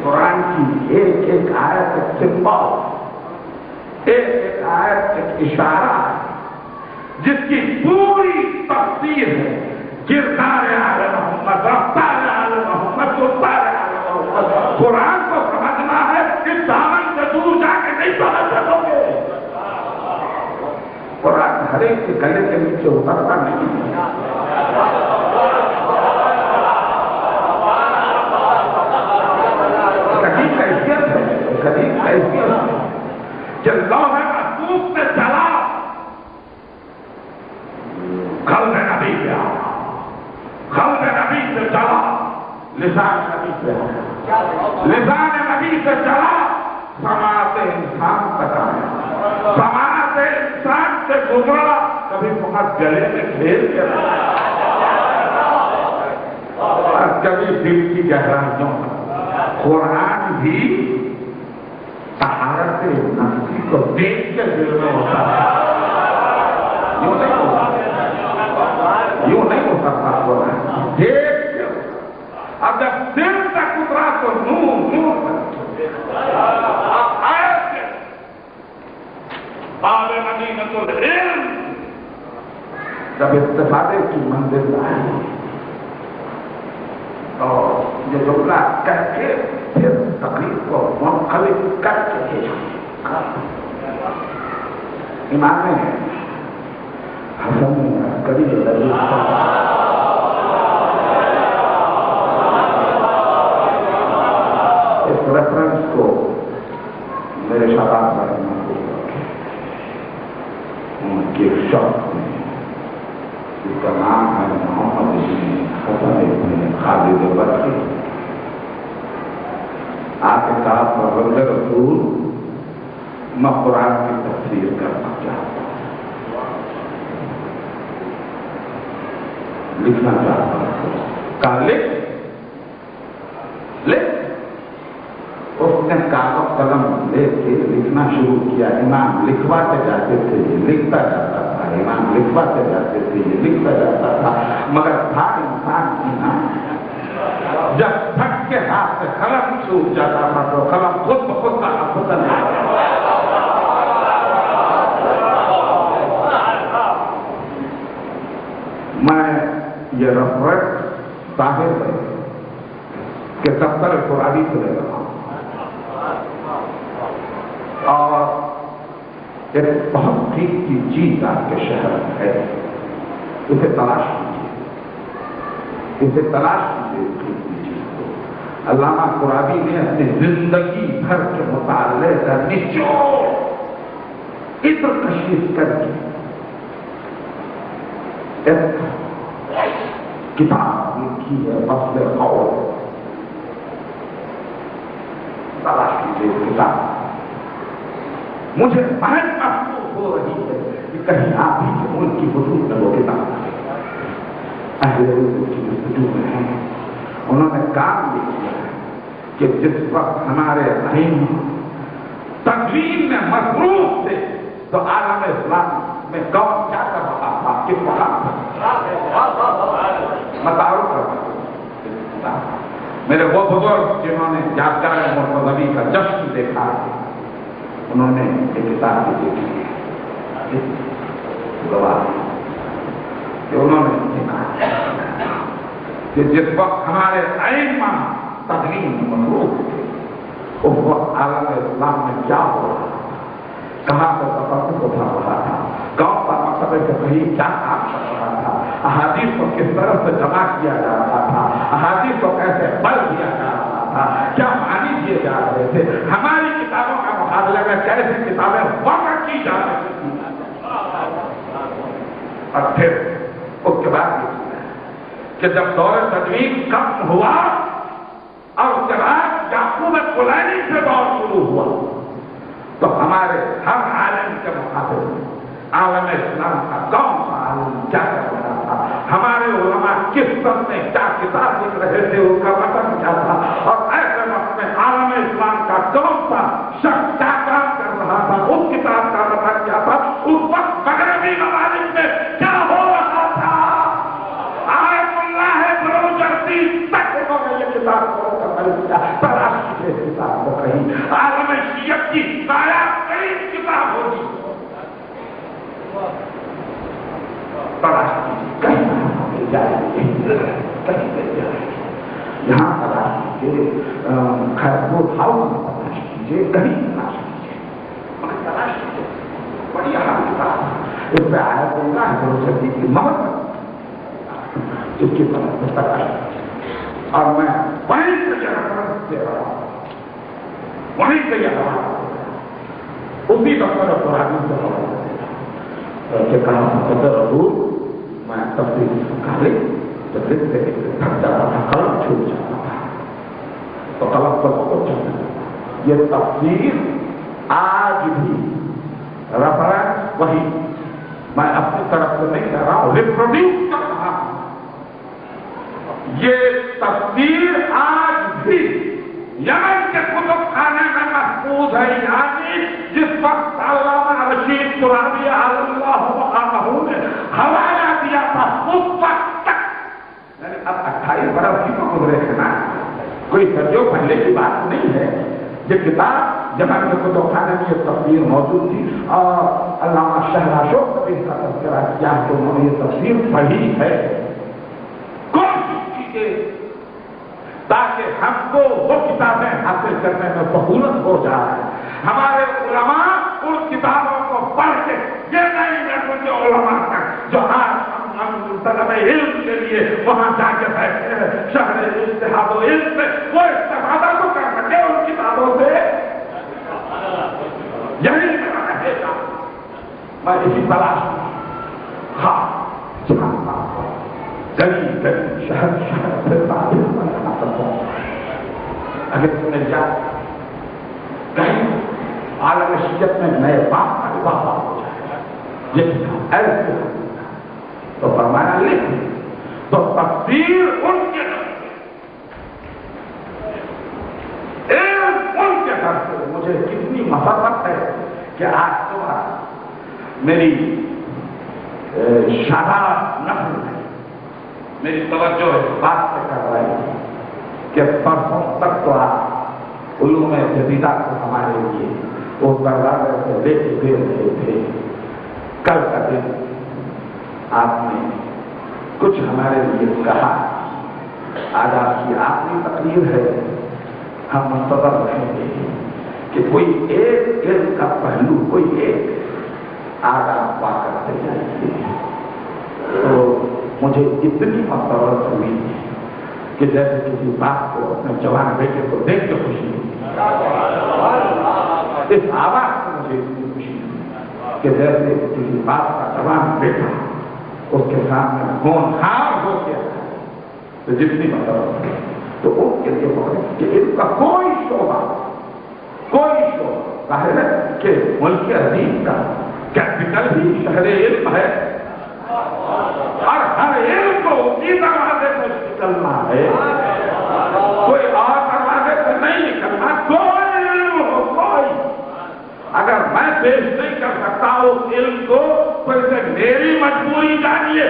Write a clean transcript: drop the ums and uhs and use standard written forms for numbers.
قرآن کی ایک ایک آیت ایک سمبل، ایک ایک آیت ایک اشارہ ہے جس کی پوری تفسیر ہے کردار آل محمد، رفتار آل محمد، گفتار آل محمد۔ قرآن کو سمجھنا ہے کہ دامن سے دور جا کے نہیں سمجھ سکو گے۔ قرآن ہر ایک کے گلے کے نیچے اترتا نہیں۔ کبھی کیفیت ہے، کبھی کیفیت ہے کہ لوح محفوظ سے چلا قلب نبی پہ آیا، قلب نبی سے چلا لسان نبی پہ آیا، لسان نبی سے چلا سماعت انسان تک آیا، سماعت انسان سے گزرا کبھی بہت گلے میں کھیل کے اور کبھی دل کی گہرائیوں میں۔ قرآن بھی طہارت نفسی کو دیکھ کے دل میں ہوتا ہے، یوں نہیں ہوتا، یوں نہیں ہوتا قرآن دیکھ کے۔ اب جب دل تک اترا تو نور باب مدینۃ العلم جب استفادے کی منزل آئی اور یہ جملہ کہہ کے پھر تقریر کو منقلب کر کے امام حسن عسکری رضی اس ریفرنس کو میرے شباب پر ان کے شوق میں، جس کا نام ہے محمد بن حسن بن خالد برقی، آپ کے کہا پر رسول میں قرآن کی تفسیر کرنا چاہتا ہوں، لکھنا چاہتا ہوں۔ کہا لکھ۔ اس نے کاغذ قلم لے کے لکھنا شروع کیا۔ امام لکھواتے جاتے تھے، یہ لکھتا جاتا تھا، امام لکھواتے جاتے تھے، یہ لکھتا جاتا تھا، مگر تھا انسان کی نا، جب تھک کے ہاتھ سے قلم چھوٹ جاتا تھا تو قلم خود بخود کا پتن میں یہ ریفرنس ظاہر ہے کہ دفتر قرآنی سے لے رہا ہوں اور ایک بہت قیمتی چیز آپ کے شہر میں ہے، اسے تلاش کیجیے، اسے تلاش کیجیے قیمتی چیز کو۔ علامہ قرآنی نے اپنی زندگی بھر کے مطالعے کا نچوڑ عطر کشید کر کے ایک کتاب لکھی ہے، فصل قول۔ تلاش کیجیے کتاب۔ مجھے بہت افسوس ہو رہی ہے کہ کہیں آپ ہی کے ملک کی حدود میں وہ کتاب اہل علم کی حدود میں ہیں۔ انہوں نے کام یہ کیا ہے کہ جس وقت ہمارے ذہن تدوین میں مصروف تھے تو عالم اسلام میں کون کیا کر رہا تھا، کس مقام پر متعارف کرنا۔ میرے وہ بزرگ جنہوں نے یادگار مرتضوی کا جشن دیکھا ہے، انہوں نے ایک کتاب بھی دیکھی ہے، گواہ کہ انہوں نے دیکھا کہ جس وقت ہمارے ائمہ تدوین میں مصروف تھے اس وقت عالم اسلام میں کیا ہو رہا تھا، کہاں سے تفرق اٹھا رہا تھا، کون سا مقصد سے کہیں کیا کام کر رہا تھا، احادیث کو کس طرح سے جمع کیا جا رہا تھا، احادیث کو کیسے بل دیا جا رہا تھا، کیا معنی دیے جا رہے تھے، ہماری کتابوں کا مقابلے میں کیسی کتابیں وضع کی جا رہی تھی۔ اور پھر اس کے بعد کہ جب دور تدوین ختم ہوا اور اس کے بعد یعقوب کلینی سے دور شروع ہوا تو ہمارے ہر عالم کے مقابلے میں عالم اسلام کا کون سا عالم کیا کر رہا تھا، ہمارے علماء کس طرح میں کیا کتاب لکھ رہے تھے، ان کا مطلب کیا تھا، اور ایسے وقت میں عالم اسلام کا کون سا شخص کیا کام کر رہا تھا، اس کتاب کا مطلب کیا تھا، اس وقت مغربی ممالک میں کیا ہو رہا تھا۔ آیت اللہ بروجرسی تک انہوں نے یہ کتاب کو تلاش کیے، کی نایاب ترین کتاب ہوگی، تلاش کیجیے، کہیں نہ مل جائے گی، کہیں مل جائے گی، یہاں تلاش کیجیے، خیرپور ہاؤس میں تلاش کیجیے، کہیں تلاش کیجیے، مگر تلاش کیجیے، بڑی اہم کتاب ہے، اس پہ آیا تو اللہ ہے جو سبھی کی محبت اس کی طرف تلاش کیجیے، اور میں وہیں سے یہ ریفرنس دے رہا ہوں، وہیں سے یہ اسی دفتر قرآن سے کہ کہا قدر حضور میں تفصیل کھالی تو دل سے تھک جاتا تھا، قلم چھوٹ جاتا تھا، تو قلم پر پہنچ جاتا تھا۔ یہ تفصیل آج بھی ریفرنس وہی، میں اپنی طرف سے نہیں کہہ رہا ہوں، ریپروڈیوس کر رہا ہوں، یہ تفصیل آج بھی یمن کے کتب خانے میں محفوظ ہے، یعنی جس وقت علامہ رشید ترابی اللہ عنہ نے حوالہ دیا تھا اس وقت تک، یعنی اب 28 برس کی تو گزرے ہیں نا، کوئی صدیوں پہلے کی بات نہیں ہے، یہ کتاب یمن کے کتب خانے میں یہ تفسیر موجود تھی، اور علامہ شہراشو نے اس کا تذکرہ کیا کہ انہوں نے یہ تفسیر پڑھی ہے۔ کوشش کیجیے تاکہ ہم کو وہ کتابیں حاصل کرنے میں سہولت ہو جائے، ہمارے علماء ان کتابوں کو پڑھ کے یہ نہیں رکھتے علماء تک جو آج ہم طلب علم کے لیے وہاں جا کے بیٹھے ہیں شہر اجتہاد و علم میں، وہ استفادہ تو کر سکے ان کتابوں سے، یہی میرا رہے گا۔ میں اسی تلاش میں خاص جانتا ہوں، گلی گلی شہر شہر سے تعلیم میں یہاں تک پہنچا، اگر تم نے جائے کہیں عالم شریعت میں نئے باپ کا اضافہ ہو جائے، یہ کتاب ایسے تو فرمایا لکھ تو تفسیر ان کے گھر سے مجھے کتنی محبت ہے کہ آج صبح میری شاداب نسل ہے، میری توجہ اس بات سے کر رہے ہیں کہ پرسوں تک تو آپ علوم جدیدہ کو ہمارے لیے وہ دروازے سے لے کے دے رہے تھے، کل کا دن آپ نے کچھ ہمارے لیے کہا، آج آپ کی آخری تقریر ہے، ہم منتظر رہیں گے کہ کوئی ایک علم کا پہلو، کوئی ایک آج آپ پا کرتے جائیں گے۔ تو مجھے اتنی مسرت ہوئی کہ جیسے کسی باپ کو اپنے جوان بیٹے کو دیکھ کے خوشی ہوئی، اس آواز سے مجھے اتنی خوشی ہوئی کہ جیسے کسی باپ کا جوان بیٹا اس کے سامنے ہونہار ہو گیا، تو جتنی مسرت ہے تو ان کے لیے بہت کہ ان کا کوئی شعبہ ظاہر ہے کہ ملک عظیم کا کیپٹل ہی شہر علم ہے، اور ہر علم کو اسی دروازے سے نکلنا ہے، کوئی اور دروازے سے نہیں نکلنا، کوئی علم ہو کوئی، اگر میں پیش نہیں کر سکتا اس علم کو تو اسے میری مجبوری جانیے